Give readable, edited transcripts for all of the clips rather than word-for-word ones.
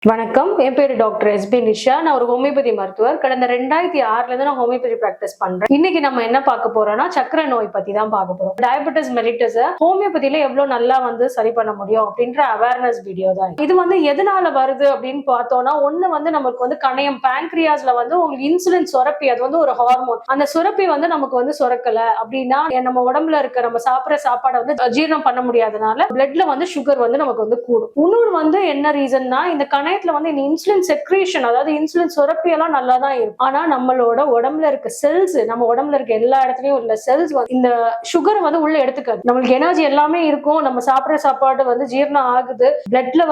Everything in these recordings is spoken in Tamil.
வணக்கம், என் பேரு டாக்டர் எஸ்பி நிஷா. நான் ஒரு ஹோமியோபதி மருத்துவர். கடந்த 2006ல இருந்து நான் ஹோமியோபதி பிராக்டிஸ் பண்றேன். இன்னைக்கு நம்ம என்ன பார்க்க போறோம்னா சக்கரை நோய் பத்தி தான் பார்க்க போறோம். டயபெட்டிஸ் மெலிட்டஸ் ஹோமியோபதியில எவ்வளவு நல்லா சரி பண்ண முடியும் அப்படின்ற அவேர்னஸ் வீடியோ தான் இது. எதனால வருது அப்படின்னு பார்த்தோம்னா, ஒண்ணு நமக்கு கணையம் பேன்கிரியாஸ்ல உங்களுக்கு இன்சுலின் சுரப்பி, அது ஒரு ஹார்மோன். அந்த சுரப்பி நமக்கு சுரக்கல அப்படின்னா நம்ம உடம்புல இருக்க நம்ம சாப்பிடுற சாப்பாடை ஜீரணம் பண்ண முடியாதனால பிளட்ல சுகர் நமக்கு கூடும். இன்னொரு என்ன ரீசன்னா, இந்த கணையத்துல இந்த இன்சுலின் செக்ரேஷன், அதாவது இன்சுலின் சுரப்பி எல்லாம் நல்லா தான் இருக்கும். ஆனா நம்மளோட உடம்புல இருக்க செல்ஸ், நம்ம உடம்புல இருக்க எல்லா இடத்துலயும் உள்ள செல்ஸ் இந்த சுகர் உள்ள எடுத்துக்காது. நம்மளுக்கு எனர்ஜி எல்லாமே இருக்கும், நம்ம சாப்பிடுற சாப்பாடு ஜீரணம் ஆகுது, பிளட்ல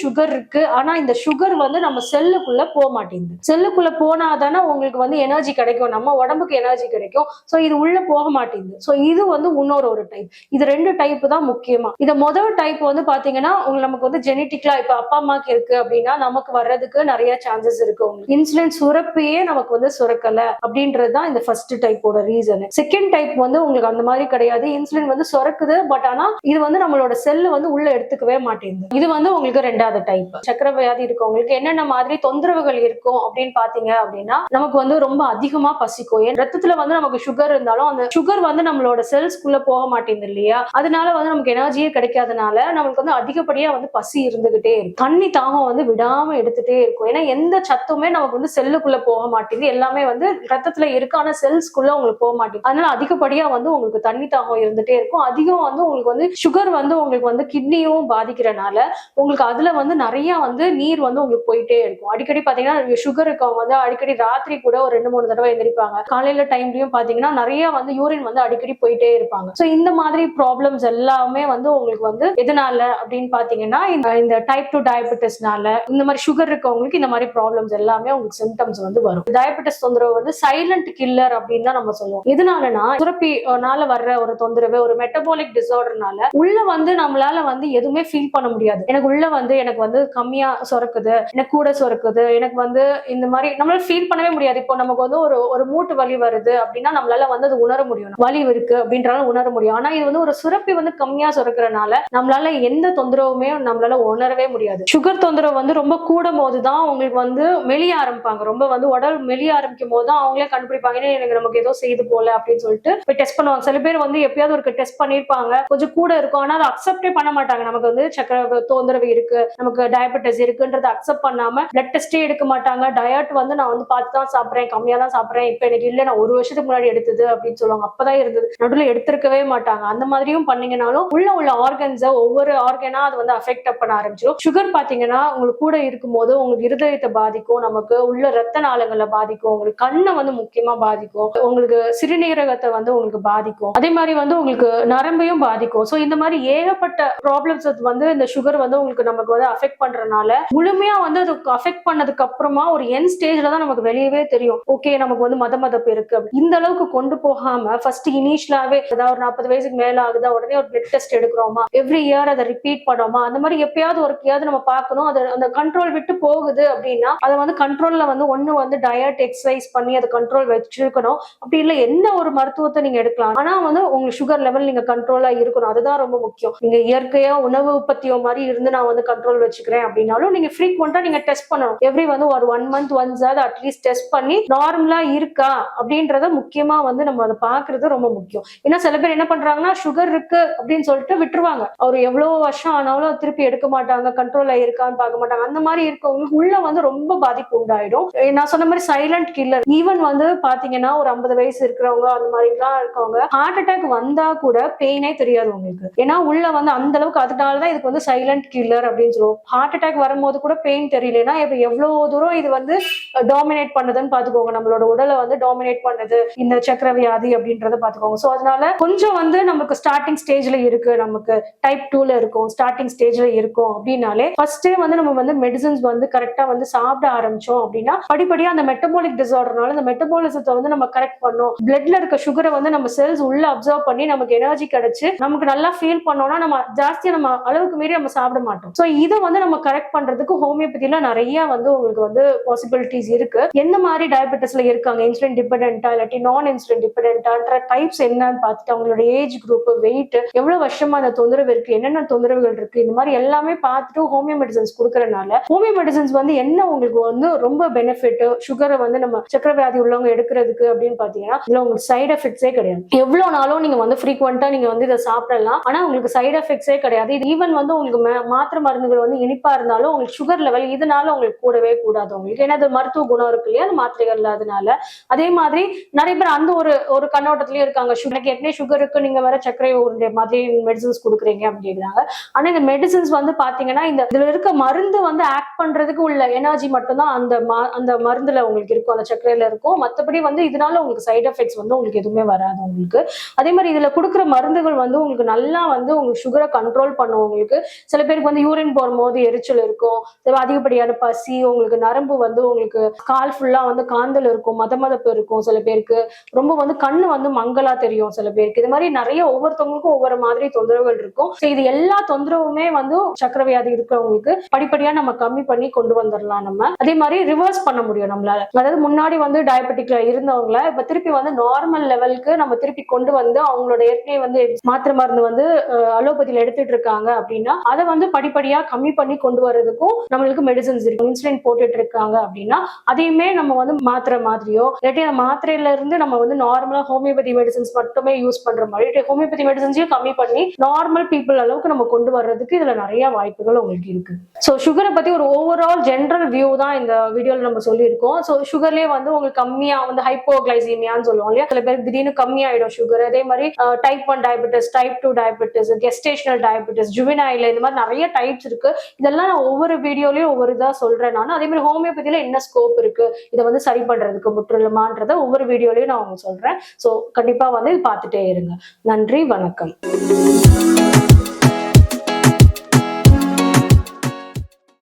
சுகர் இருக்கு. ஆனா இந்த சுகர் நம்ம செல்லுக்குள்ள போக மாட்டேங்குது. செல்லுக்குள்ள போனாதானே உங்களுக்கு எனர்ஜி கிடைக்கும், நம்ம உடம்புக்கு எனர்ஜி கிடைக்கும். சோ இது உள்ள போக மாட்டேங்குது. சோ இது இன்னொரு டைப். இது 2 டைப் தான் முக்கியமா. இத முதல் டைப் பாத்தீங்கன்னா நமக்கு ஜெனட்டிக்கலா இப்ப அப்பா அம்மாக்கு இருக்கு அப்படின்னா நமக்கு வர்றதுக்கு நிறைய சான்சஸ் இருக்கு. உங்களுக்கு இன்சுலின் சுரப்பியே நமக்கு சுரக்கல அப்படின்றதுதான் இந்த ஃபர்ஸ்ட் டைப்போட ரீசன். செகண்ட் டைப் உங்களுக்கு அந்த மாதிரி கிடையாது. இன்சுலின் சுரக்குது, பட் ஆனா இது நம்மளோட செல் உள்ள எடுத்துக்கவே மாட்டேங்குது. இது உங்களுக்கு 2வது டைப். சக்கரை வியாதி இருக்கவங்களுக்கு என்னென்ன மாதிரி தொந்தரவுகள் இருக்கும் அப்படின்னு பாத்தீங்க அப்படின்னா, நமக்கு ரொம்ப அதிகமா பசிக்கும். ரத்தத்துல நமக்கு சுகர் இருந்தாலும் அந்த சுகர் நம்மளோட செல்ஸ்குள்ள போக மாட்டேங்குது இல்லையா, அதனால நமக்கு எனர்ஜியே கிடைக்காதனால நமக்கு அதிகப்படியா பசி இருந்துகிட்டே இருக்கும். தண்ணி தாகம் விடாம எடுத்துட்டே இருக்கும். ஏன்னா எந்த சத்துமே நமக்கு செல்லுக்குள்ள போக மாட்டேங்குது, எல்லாமே ரத்தத்துல இருக்கு, ஆனா செல்ஸ்குள்ள உங்களுக்கு போக மாட்டேங்குது. அதனால அதிகப்படியா உங்களுக்கு தண்ணி தாகம் இருந்துட்டே இருக்கும். அதிகம் உங்களுக்கு சுகர் உங்களுக்கு கிட்னியும் பாதிக்கிறனால உங்களுக்கு அதுல நிறைய நீர் உங்களுக்கு போயிட்டே இருக்கும். அடிக்கடி பாத்தீங்கன்னா சுகர் இருக்கவங்க அடிக்கடி ராத்திரி கூட ஒரு 2-3 தடவை எந்திரிப்பாங்க. காலையில டைம்லயும் பாத்தீங்கன்னா நிறைய யூரின் அடிக்கடி போயிட்டே இருப்பாங்க. சோ இந்த மாதிரி ப்ராப்ளம்ஸ் எல்லாமே உங்களுக்கு எதனால அப்படின்னு பாத்தீங்கன்னா இந்த டைப் 2 டயபெட்டிஸ்னால, இந்த மாதிரி சுகர் இருக்கவங்களுக்கு இந்த மாதிரி ப்ராப்ளம்ஸ் எல்லாமே உங்களுக்கு சிம்டம்ஸ் வரும். டயபெட்டிஸ் தொந்தரவு சைலண்ட் கில்லர் அப்படின்னு தான் நம்ம சொல்லுவோம். எதனாலனா சுரப்பினால வர்ற ஒரு தொந்தரவு, ஒரு மெட்டபாலிக் டிசார்டர்னால உள்ள நம்மளால எதுவுமே ஃபீல் பண்ண முடியாது. எனக்கு உள்ள எனக்கு கம்மியா சுரக்குது, எனக்கு கூட சுரக்குது, எனக்கு இந்த மாதிரி நம்மளால ஃபீல் பண்ணவே முடியாது. இப்போ நமக்கு ஒரு மூட்டு வலி வருது அப்படின்னா நம்மளால அது உணர முடியும், வலி இருக்கு அப்படின்றாலும் உணர முடியும். ஆனா இது ஒரு சுரப்பி கம்மியா சுரக்கிறனால நம்மளால எந்த தொந்தரவுமே நம்மளால உணரவே முடியாது. சுகர் தொந்தரவு ரொம்ப கூடும் போதுதான் உங்களுக்கு மெலிய ஆரம்பிப்பாங்க. ரொம்ப உடல் மெலிய ஆரம்பிக்கும் போது தான் அவங்களே கண்டுபிடிப்பாங்க, எனக்கு நமக்கு ஏதோ செய்து போல அப்படின்னு சொல்லிட்டு போய் டெஸ்ட் பண்ணுவாங்க. சில பேர் எப்பயாவது ஒரு டெஸ்ட் பண்ணிருப்பாங்க, கொஞ்சம் கூட இருக்கும், ஆனா அதை அக்செப்டே பண்ண மாட்டாங்க. நமக்கு சக்கரை தொந்தரவு இருக்கு, நமக்கு டயபெட்டிஸ் இருக்குன்றத அக்செப்ட் பண்ணாம பிளட் டெஸ்டே எடுக்க மாட்டாங்க. டயட் நான் பார்த்து தான் சாப்பிடுறேன், கம்மியா தான் சாப்பிடுறேன், இப்ப எனக்கு இல்ல, நான் 1 வருஷத்துக்கு முன்னாடி எடுத்தது அப்படின்னு சொல்லுவாங்க. அப்பதான் இருந்தது, நடுவில் எடுத்திருக்கவே மாட்டாங்க. அந்த மாதிரியும் பண்ணீங்கன்னாலும் உள்ள ஆர்கன்ஸை ஒவ்வொரு ஆர்கனா அது அஃபெக்ட் பண்ண ஆரம்பிச்சிடும். சுகர் பாத்தீங்கன்னா உங்களுக்கு கூட இருக்கும்போது உங்களுக்கு இருதயத்தை பாதிக்கும், நமக்கு உள்ள ரத்த நாளங்களை பாதிக்கும், உங்களுக்கு கண்ணை முக்கியமா பாதிக்கும், உங்களுக்கு சிறுநீரகத்தை உங்களுக்கு பாதிக்கும், அதே மாதிரி உங்களுக்கு நரம்பையும் பாதிக்கும். சோ இந்த மாதிரி ஏகப்பட்ட ப்ராப்ளம்ஸ் இந்த சுகர் உங்களுக்கு நமக்கு அஃபெக்ட் பண்றதுனால முழுமையா அது அஃபெக்ட் பண்ணதுக்கு அப்புறமா ஒரு என் ஸ்டேஜ்ல தான் நமக்கு வெளியவே தெரியும், ஓகே நமக்கு மதமதப்பு இருக்கு. இந்த அளவுக்கு கொண்டு போகாம ஃபர்ஸ்ட் இனிஷியலாவே ஏதாவது ஒரு 40 வயசுக்கு மேல ஆகுதா உடனே ஒரு பிளட் டெஸ்ட் எடுக்கிறோமா, எவ்ரி இயர் அதை ரிப்பீட் பண்ணோமா, அந்த மாதிரி எப்பயாவது ஒருக்கையாவது நம்ம பார்க்கணும். அது அந்த கண்ட்ரோல் விட்டு போகுது அப்படின்னா அதை கண்ட்ரோல்ல ஒண்ணு டயட் எக்ஸசைஸ் பண்ணி அதை கண்ட்ரோல் வச்சிருக்கணும். அப்படி இல்லை என்ன ஒரு மருத்துவத்தை நீங்க எடுக்கலாம், ஆனா உங்களுக்கு சுகர் லெவல் நீங்க கண்ட்ரோலா இருக்கணும். அதுதான் ரொம்ப முக்கியம். நீங்க இயற்கையா உணவு உற்பத்தியோ மாதிரி இருந்து நான் கண்ட்ரோல் வச்சுக்கிறேன் அப்படின்னாலும் நீங்க ஃப்ரீக்வெண்டா நீங்க டெஸ்ட் பண்ணணும். எவ்ரி ஒரு 1 month ஒன்ஸ் அட்லீஸ்ட் டெஸ்ட் பண்ணி நார்மலா இருக்கா அப்படின்றத முக்கியமா நம்ம அதை பாக்குறது ரொம்ப முக்கியம். ஏன்னா சில பேர் என்ன பண்றாங்கன்னா சுகர் இருக்கு அப்படின்னு சொல்லிட்டு விட்டுருவாங்க. அவர் எவ்வளவு வருஷம் ஆனாலும் திருப்பி எடுக்க மாட்டாங்க, கண்ட்ரோல் இருக்கான்னு பார்க்க மாட்டாங்க. அந்த மாதிரி இருக்கவங்களுக்கு உள்ள ரொம்ப பாதிப்பு உண்டாயிடும். நான் சொன்ன மாதிரி சைலண்ட் கில்லர். ஈவன் பாத்தீங்கன்னா ஒரு 50 வயசு இருக்கிறவங்க அந்த மாதிரி எல்லாம் இருக்கவங்க ஹார்ட் அட்டாக் வந்தா கூட பெயினே தெரியாது உங்களுக்கு. ஏன்னா உள்ள அந்த அளவுக்கு, அதனாலதான் இதுக்கு சைலண்ட் கில்லர் அப்படின்னு சொல்லுவோம். ஹார்ட் அட்டாக் வரும்போது கூட பெயின் தெரியலன்னா இப்ப எவ்வளவு தூரம் இது டாமினேட் பண்ணுதுன்னு பாத்துக்கோங்க. நம்மளோட உடலை டாமினேட் பண்ணுது இந்த சக்கர வியாதி அப்படின்றத பாத்துக்கோங்க. சோ அதனால கொஞ்சம் நமக்கு ஸ்டார்டிங் ஸ்டேஜ்ல இருக்கு, நமக்கு டைப் 2ல இருக்கும், ஸ்டார்டிங் ஸ்டேஜ்ல இருக்கும் அப்படின்னாலே ஃபர்ஸ்டே நம்ம வந்து மெடிசன்ஸ் வந்து கரெக்டா வந்து சாப்பிட ஆரம்பிச்சோம் அப்படின்னா படிப்படியா அந்த மெட்டபாலிக் டிசார்டர்னால அந்த மெட்டபாலிசத்தை வந்து நம்ம கரெக்ட் பண்ணோம். பிளட்ல இருக்க சுகரை வந்து நம்ம செல்ஸ் உள்ள அப்சர்வ் பண்ணி நமக்கு எனர்ஜி கிடைச்சு நமக்கு நல்லா ஃபீல் பண்ணோம்னா நம்ம ஜாஸ்தியா நம்ம அளவுக்கு மீறி நம்ம சாப்பிட மாட்டோம். ஸோ இதை வந்து நம்ம கரெக்ட் பண்றதுக்கு ஹோமியோபதியில நிறைய வந்து உங்களுக்கு வந்து பாசிபிலிட்டிஸ் இருக்கு. எந்த மாதிரி டயபெட்டிஸ்ல இருக்காங்க, இன்சுலின் டிபெண்டா இல்லாட்டி நான் இன்சுலின் டிபெண்டா டைப்ஸ் என்னன்னு பார்த்துட்டு அவங்களோட ஏஜ் குரூப், வெயிட், எவ்வளவு வருஷமா அந்த தொந்தரவு இருக்கு, என்னென்ன தொந்தரவுகள் இருக்கு, இந்த மாதிரி எல்லாமே பார்த்துட்டு ஹோமியோ மெடிசன்ஸ் கொடுக்கறதுனால ஹோமியோ மெடிசன்ஸ் வந்து என்ன உங்களுக்கு வந்து ரொம்ப பெனிஃபிட், சுகரை வந்து நம்ம சக்கரை வியாதி உள்ளவங்க எடுக்கிறதுக்கு அப்படின்னு பாத்தீங்கன்னா இதுல உங்களுக்கு சைடு எஃபெக்ட்ஸே கிடையாது. எவ்வளவு நாளும் நீங்க வந்து ஃப்ரீக்வெண்டா நீங்க வந்து இதை சாப்பிடலாம். ஆனா உங்களுக்கு சைடு எஃபெக்ட்ஸே கிடையாது. இது ஈவன் வந்து உங்களுக்கு மாத்திரை மருந்துகள் வந்து இனிப்பா இருந்தாலும் உங்களுக்கு சுகர் லெவல் இதனால உங்களுக்கு கூடவே கூடாது உங்களுக்கு. ஏன்னா அது மருத்துவ குணம் இருக்கு இல்லையா அந்த மாத்திரைகள். அதனால அதே மாதிரி நிறைய பேர் அந்த ஒரு கண்ணோட்டத்திலயும் இருக்காங்க. எனக்கு ஏற்கனவே சுகர் இருக்கு, நீங்க வேற சர்க்கரை மாதிரி மெடிசன்ஸ் கொடுக்குறீங்க அப்படிங்கிறாங்க. ஆனா இந்த மெடிசன்ஸ் வந்து பாத்தீங்கன்னா இந்த இதுல இருக்க மருந்து வந்து ஆக்ட் பண்றதுக்கு உள்ள எனர்ஜி மட்டும்தான் அந்த மருந்துல உங்களுக்கு இருக்கும், அந்த சர்க்கரையில இருக்கும். மற்றபடி வந்து இதனால உங்களுக்கு சைடு எஃபெக்ட்ஸ் வந்து உங்களுக்கு எதுவுமே வராது உங்களுக்கு. அதே மாதிரி இதுல கொடுக்குற மருந்துகள் வந்து உங்களுக்கு நல்லா வந்து உங்களுக்கு சுகரை கண்ட்ரோல் பண்ணும். உங்களுக்கு சில பேருக்கு வந்து யூரின் போகும்போது எரிச்சல் இருக்கும், அதிகப்படியான பசி, உங்களுக்கு நரம்பு வந்து உங்களுக்கு கால் ஃபுல்லா வந்து காந்தல் இருக்கும், மதமதப்பு இருக்கும், சில பேருக்கு ரொம்ப வந்து கண்ணு வந்து மங்கலா தெரியும் சில பேருக்கு. இது மாதிரி நிறைய ஒவ்வொருத்தவங்களுக்கும் ஒவ்வொரு மாதிரி தொந்தரவுகள் இருக்கும். இது எல்லா தொந்தரவுமே வந்து சக்கரை வியாதி இருக்கிறவங்களுக்கு படிப்படியா நம்ம கம்மி பண்ணி கொண்டு வந்துடலாம் நம்ம. அதே மாதிரி ரிவர்ஸ் பண்ண முடியும் நம்மளால. அதாவது முன்னாடி வந்து டயபெட்டிக்ல இருந்தவங்கள இப்ப திருப்பி வந்து நார்மல் லெவலுக்கு நம்ம திருப்பி கொண்டு வந்து அவங்களோட ஏற்கனவே வந்து மாத்திரை மருந்து வந்து அலோபதியில எடுத்துட்டு இருக்காங்க அப்படின்னா அதை வந்து படிப்படியா கம்மி பண்ணி கொண்டு வர்றதுக்கும் நம்மளுக்கு மெடிசன்ஸ் இருக்கு. இன்சுலின் போட்டுட்டு இருக்காங்க அப்படின்னா அதையுமே நம்ம வந்து மாத்திரை மாதிரியோ இல்லாட்டி அந்த மாத்திரையில இருந்து நம்ம வந்து நார்மலா ஹோமியோபதி மெடிசன்ஸ் மட்டுமே யூஸ் பண்ற மாதிரி ஹோமியோபதி மெடிசன்ஸையும் கம்மி பண்ணி நார்மல் பீப்புள் அளவுக்கு நம்ம கொண்டு வர்றதுக்கு இதுல நிறைய வாய்ப்புகள் உங்களுக்கு இருக்கு. ஸோ சுகரை பத்தி ஒரு ஓவரால் ஜென்ரல் வியூ தான் இந்த வீடியோல நம்ம சொல்லியிருக்கோம். ஸோ சுகர்லேயே வந்து உங்களுக்கு கம்மியா வந்து ஹைப்போகிளைசீமியான்னு சொல்லுவோம் இல்லையா, சில பேருக்கு திடீர்னு கம்மியாயிடும் சுகர். அதே மாதிரி type 1 diabetes, type 2 diabetes, gestational diabetes, juvenile, இந்த மாதிரி நிறைய டைப்ஸ் இருக்கு. இதெல்லாம் நான் ஒவ்வொரு வீடியோலயும் ஒவ்வொரு இதா சொல்றேன் நான். அதே மாதிரி ஹோமியோபதியில என்ன ஸ்கோப் இருக்கு இதை வந்து சரி பண்றதுக்கு முற்றிலுமான்றதை ஒவ்வொரு வீடியோலயும் நான் உங்களுக்கு சொல்றேன். ஸோ கண்டிப்பா வந்து பார்த்துட்டே இருங்க. நன்றி, வணக்கம்.